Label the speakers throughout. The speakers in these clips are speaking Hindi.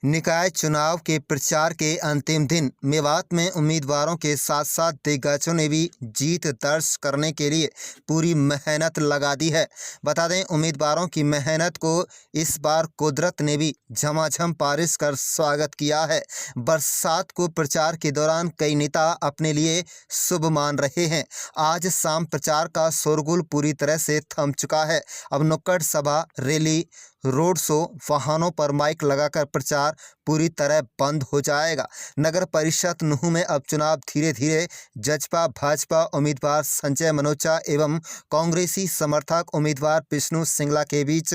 Speaker 1: निकाय चुनाव के प्रचार के अंतिम दिन मेवात में उम्मीदवारों के साथ साथ दिग्गजों ने भी जीत दर्ज करने के लिए पूरी मेहनत लगा दी है। बता दें, उम्मीदवारों की मेहनत को इस बार कुदरत ने भी झमाझम बारिश कर स्वागत किया है। बरसात को प्रचार के दौरान कई नेता अपने लिए शुभ मान रहे हैं। आज शाम प्रचार का शोरगुल पूरी तरह से थम चुका है। अब नुक्कड़ सभा, रैली, रोड शो, वाहनों पर माइक लगाकर प्रचार पूरी तरह बंद हो जाएगा। नगर परिषद नूंह में अब चुनाव धीरे धीरे जजपा भाजपा उम्मीदवार संजय मनोचा एवं कांग्रेसी समर्थक उम्मीदवार विष्णु सिंगला के बीच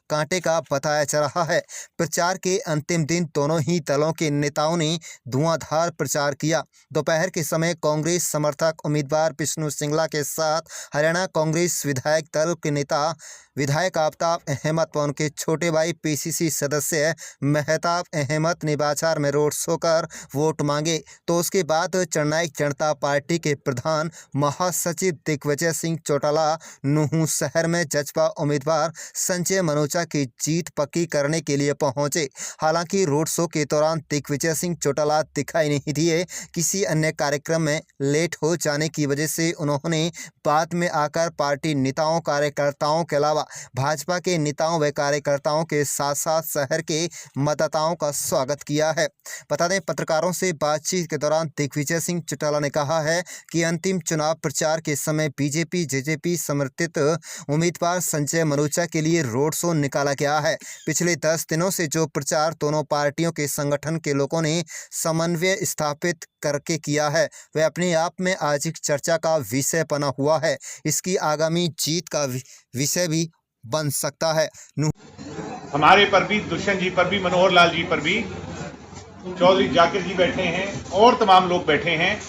Speaker 1: कांटे का बताया जा रहा है। प्रचार के अंतिम दिन दोनों ही दलों के नेताओं ने धुआंधार प्रचार किया। दोपहर के समय कांग्रेस समर्थक उम्मीदवार विष्णु सिंगला के साथ हरियाणा कांग्रेस विधायक दल के नेता विधायक आफ्ताब अहमद व उनके छोटे भाई पीसीसी सदस्य मेहताब अहमद ने बाजार में रोड शो कर वोट मांगे। तो उसके बाद जननायक जनता पार्टी के प्रधान महासचिव दिग्विजय सिंह चौटाला नूंह शहर में जजपा उम्मीदवार संजय मनोचा की जीत पक्की करने के लिए पहुंचे। हालांकि रोड शो के दौरान दिग्विजय सिंह चौटाला दिखाई नहीं दिए। किसी अन्य कार्यक्रम में लेट हो जाने की वजह से उन्होंने बाद में आकर पार्टी नेताओं कार्यकर्ताओं के अलावा भाजपा के नेताओं व कार्यकर्ताओं के साथ साथ शहर के मतदाताओं का स्वागत किया है। बता दें, पत्रकारों से बातचीत के दौरान दिग्विजय सिंह चौटाला ने कहा है कि अंतिम चुनाव प्रचार के समय बीजेपी जेजेपी समर्थित उम्मीदवार संजय मनोचा के लिए रोड शो निकाला गया है। पिछले 10 दिनों से जो प्रचार दोनों पार्टियों के संगठन के लोगों ने समन्वय स्थापित करके किया है, वह अपने आप में आज एक चर्चा का विषय बना हुआ है। इसकी आगामी जीत का विषय भी बन सकता है।
Speaker 2: हमारे पर भी, दुष्यंत जी पर भी, मनोहर लाल जी पर भी, चौधरी जाकिर जी बैठे हैं और तमाम लोग बैठे हैं।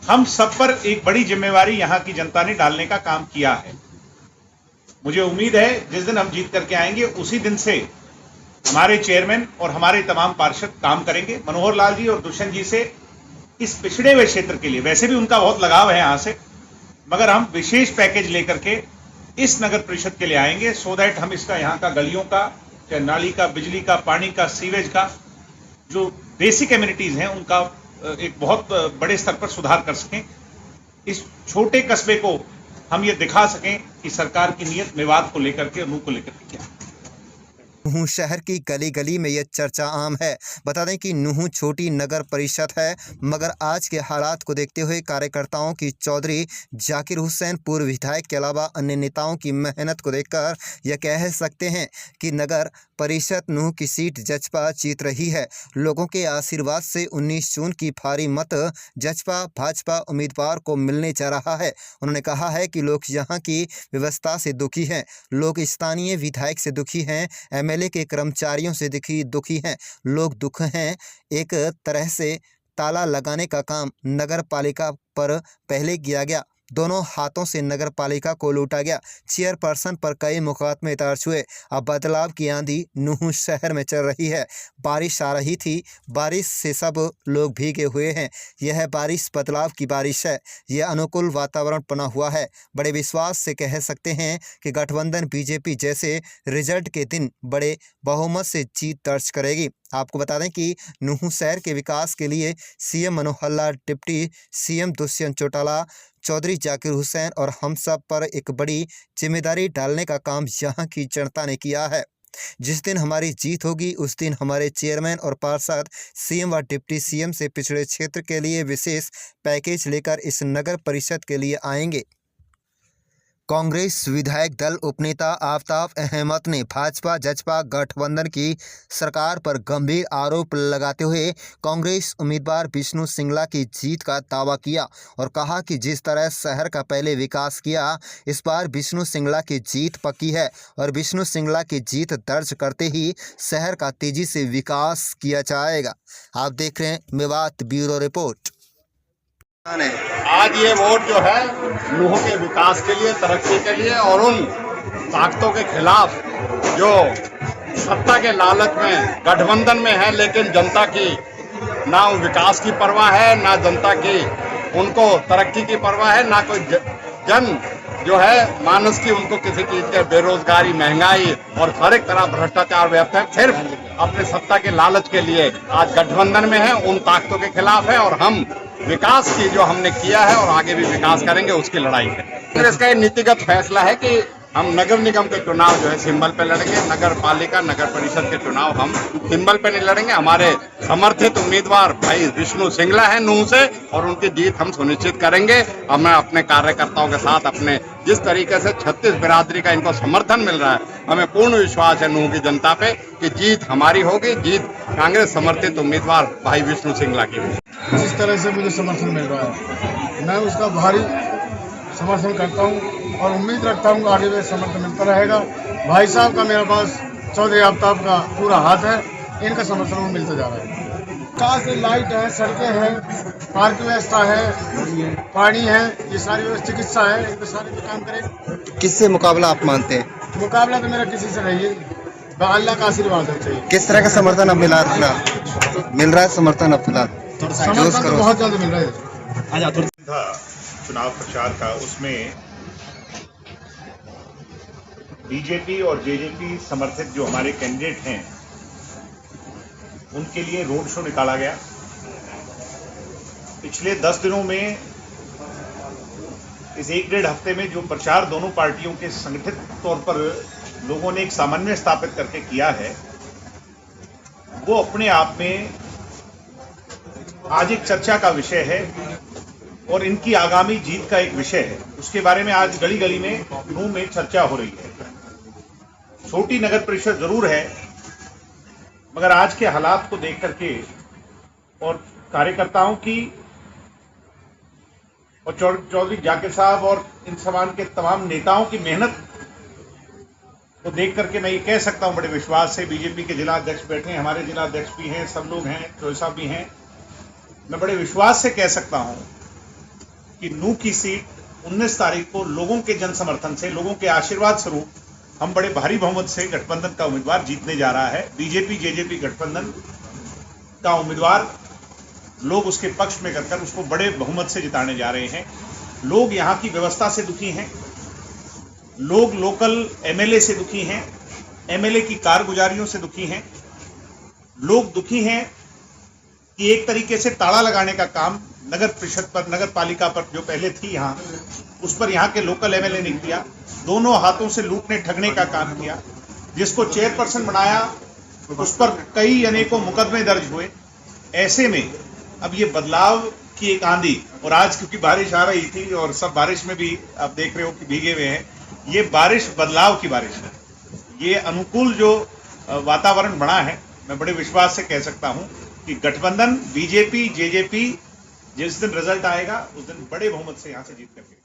Speaker 2: हम सब पर एक बड़ी जिम्मेवारी यहां की जनता ने डालने का काम किया है। मुझे उम्मीद है जिस दिन हम जीत करके आएंगे उसी दिन से हमारे चेयरमैन और हमारे तमाम पार्षद काम करेंगे। मनोहर लाल जी और दुष्यंत जी से इस पिछड़े हुए क्षेत्र के लिए वैसे भी उनका बहुत लगाव है यहां से, मगर हम विशेष पैकेज लेकर के इस नगर परिषद के लिए आएंगे सो दैट हम इसका यहाँ का गलियों का, चाहे नाली का, बिजली का, पानी का, सीवेज का, जो बेसिक एमिनिटीज हैं उनका एक बहुत बड़े स्तर पर सुधार कर सकें। इस छोटे कस्बे को हम ये दिखा सकें कि सरकार की नीयत मेवात को लेकर के, नूंह को लेकर के क्या है।
Speaker 1: नूंह शहर की गली गली में यह चर्चा आम है। बता दें कि नूंह छोटी नगर परिषद है, मगर आज के हालात को देखते हुए कार्यकर्ताओं की चौधरी जाकिर हुसैन पूर्व विधायक के अलावा अन्य नेताओं की मेहनत को देखकर यह कह सकते हैं कि नगर परिषद नूंह की सीट जजपा जीत रही है। लोगों के आशीर्वाद से 19 जून की भारी मत जजपा भाजपा उम्मीदवार को मिलने जा रहा है। उन्होंने कहा है कि लोग यहाँ की व्यवस्था से दुखी हैं, लोग स्थानीय विधायक से दुखी हैं, एमएलए के कर्मचारियों से दुखी हैं। लोग दुख हैं। एक तरह से ताला लगाने का काम नगर पालिका पर पहले किया गया। दोनों हाथों से नगर पालिका को लूटा गया। चेयरपर्सन पर कई मुकदमे दर्ज हुए। अब बदलाव की आंधी नूंह शहर में चल रही है। बारिश आ रही थी, बारिश से सब लोग भीगे हुए हैं। यह बारिश बदलाव की बारिश है। यह अनुकूल वातावरण बना हुआ है। बड़े विश्वास से कह सकते हैं कि गठबंधन बीजेपी जैसे रिजल्ट के दिन बड़े बहुमत से जीत दर्ज करेगी। आपको बता दें कि नूंह शहर के विकास के लिए CM Manohar Lal, deputy CM Dushyant Chautala, Chaudhary Zakir Hussain और हम सब पर एक बड़ी जिम्मेदारी डालने का काम यहाँ की जनता ने किया है। जिस दिन हमारी जीत होगी उस दिन हमारे चेयरमैन और पार्षद सीएम व डिप्टी सीएम से पिछड़े क्षेत्र के लिए विशेष पैकेज लेकर इस नगर परिषद के लिए आएंगे। कांग्रेस विधायक दल उपनेता आफ्ताब अहमद ने भाजपा जजपा गठबंधन की सरकार पर गंभीर आरोप लगाते हुए कांग्रेस उम्मीदवार विष्णु सिंगला की जीत का दावा किया और कहा कि जिस तरह शहर का पहले विकास किया, इस बार विष्णु सिंगला की जीत पक्की है और विष्णु सिंगला की जीत दर्ज करते ही शहर का तेजी से विकास किया जाएगा। आप देख रहे हैं मेवात ब्यूरो रिपोर्ट।
Speaker 3: आज ये वोट जो है नूंह के विकास के लिए, तरक्की के लिए और उन ताकतों के खिलाफ जो सत्ता के लालच में गठबंधन में है, लेकिन जनता की ना विकास की परवाह है, ना जनता की उनको तरक्की की परवाह है, ना कोई जन जो है मानस की उनको किसी चीज के बेरोजगारी, महंगाई और हर एक तरह भ्रष्टाचार व्यर्थ है, सिर्फ अपने सत्ता के लालच के लिए आज गठबंधन में है, उन ताकतों के खिलाफ है। और हम विकास की जो हमने किया है और आगे भी विकास करेंगे उसकी लड़ाई है। कांग्रेस का ये नीतिगत फैसला है कि हम नगर निगम के चुनाव जो है सिंबल पे लड़ेंगे, नगर पालिका नगर परिषद के चुनाव हम सिंबल पे नहीं लड़ेंगे। हमारे समर्थित उम्मीदवार भाई विष्णु सिंगला है नूह से, और उनकी जीत हम सुनिश्चित करेंगे। हमें अपने कार्यकर्ताओं के साथ अपने जिस तरीके से 36 बिरादरी का इनको समर्थन मिल रहा है, हमें पूर्ण विश्वास है नूह की जनता पे कि जीत हमारी होगी, जीत कांग्रेस समर्थित उम्मीदवार भाई विष्णु सिंगला की होगी।
Speaker 4: जिस तरह से मुझे समर्थन मिल रहा है मैं उसका भारी समर्थन करता हूं और उम्मीद रखता हूं कि आगे भी समर्थन मिलता रहेगा। भाई साहब का मेरे पास चौधरी आफ्ताब का पूरा हाथ है, इनका समर्थन वो मिलता जा रहा है। विकास से लाइट है, सड़कें हैं, पार्क व्यवस्था है, पानी है, ये सारी व्यवस्था, चिकित्सा है, इन पे सारे पे काम करें।
Speaker 1: किससे मुकाबला आप मानते हैं?
Speaker 4: मुकाबला तो मेरा किसी से नहीं है, अल्लाह का आशीर्वाद है चाहिए।
Speaker 1: किस तरह का समर्थन अब मिला मिल रहा है? समर्थन अब फिलहाल
Speaker 4: समर्थन तो बहुत ज्यादा मिल रहा है।
Speaker 2: था चुनाव प्रचार का, उसमें बीजेपी और जेजेपी समर्थित जो हमारे कैंडिडेट हैं उनके लिए रोड शो निकाला गया। पिछले 10 दिनों में, इस 1-1.5 हफ्ते में जो प्रचार दोनों पार्टियों के संगठित तौर पर लोगों ने एक सामंजस्य स्थापित करके किया है, वो अपने आप में आज एक चर्चा का विषय है और इनकी आगामी जीत का एक विषय है। उसके बारे में आज गली गली में नूह में चर्चा हो रही है। छोटी नगर परिषद जरूर है, मगर आज के हालात को देख करके और कार्यकर्ताओं की और चौधरी जाकिर साहब और इन समाज के तमाम नेताओं की मेहनत को देख करके मैं ये कह सकता हूं बड़े विश्वास से, बीजेपी के जिला अध्यक्ष बैठे हैं, हमारे जिला अध्यक्ष भी हैं, सब लोग हैं, चौधरी साहब भी हैं, मैं बड़े विश्वास से कह सकता हूं कि नूह की सीट 19 तारीख को लोगों के जन समर्थन से, लोगों के आशीर्वाद स्वरूप हम बड़े भारी बहुमत से गठबंधन का उम्मीदवार जीतने जा रहा है। बीजेपी जेजेपी गठबंधन का उम्मीदवार लोग उसके पक्ष में कर उसको बड़े बहुमत से जिताने जा रहे हैं। लोग यहां की व्यवस्था से दुखी हैं, लोग लोकल एमएलए से दुखी हैं, एमएलए की कारगुजारियों से दुखी हैं, लोग दुखी हैं कि एक तरीके से ताला लगाने का काम नगर परिषद पर, नगर पालिका पर जो पहले थी यहां, उस पर यहां के लोकल एमएलए ने किया, दोनों हाथों से लूटने ठगने का काम किया। जिसको चेयरपर्सन बनाया उस पर कई अनेकों मुकदमे दर्ज हुए। ऐसे में अब ये बदलाव की एक आंधी, और आज क्योंकि बारिश आ रही थी और सब बारिश में भी आप देख रहे हो कि भीगे हुए हैं, ये बारिश बदलाव की बारिश है। ये अनुकूल जो वातावरण बना है, मैं बड़े विश्वास से कह सकता हूं कि गठबंधन बीजेपी जेजेपी जिस दिन रिजल्ट आएगा उस दिन बड़े बहुमत से यहां से जीत करके